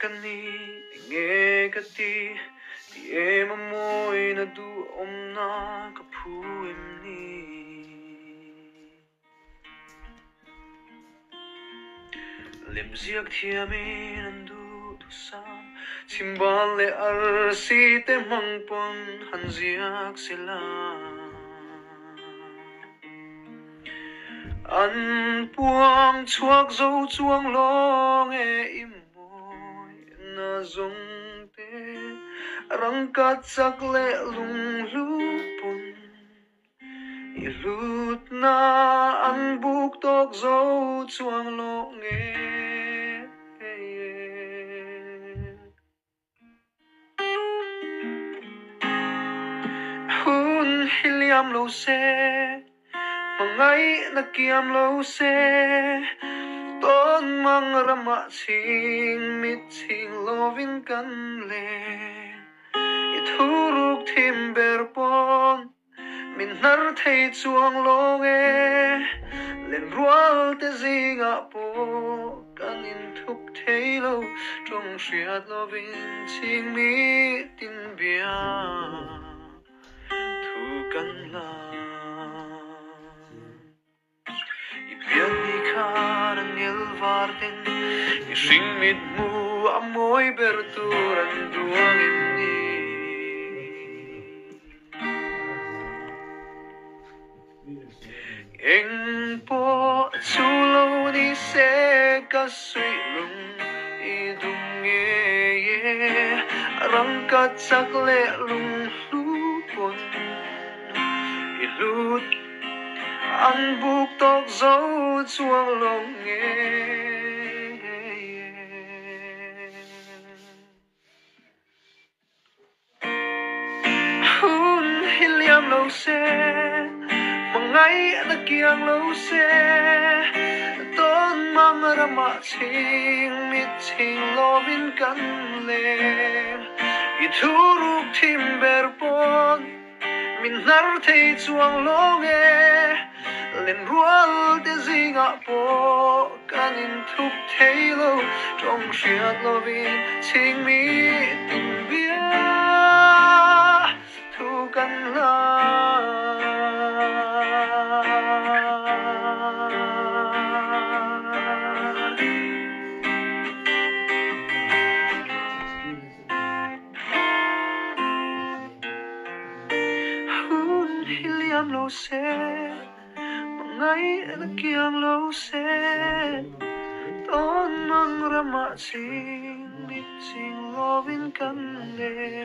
kani nge kati ti em amoy na du om na kapuim ni lim ziak thiamin andu tu san chimbal le arsi te mangpon han ziak sila an puang chuak zo chuang long e imoy na zong te rangkat sak le lung lupon ilut na an buk tok zo chuang long e hun hiliam lo se mangai na kiam lo se ton mang rama ching mit ching lovin kan le ithuruk thim ber pon min nar thei chuang long e len rual te zinga po kan in thuk thei lo trong hriat lovin ching mi tin bia thu kan la Bian ni khan an nil varten I ring mit mu amoy berturan duang inni Eng po chulo ni se ka sui lung I dung ye rangkat sak le lung lupon ilut an buk tok zo chuang long e hun hiliam lo se mangai na kiang lo se ton mang rama ching mit ching lovin kan le ithuruk thim ber pon min nar thei chuang long e len rual te zinga po kan in thuk thei lo trong hriat lovin ching mi tin bia thu kan la hun hiliam lo se ngay na kiang lo se ton mang rama ching mit ching lovin kan le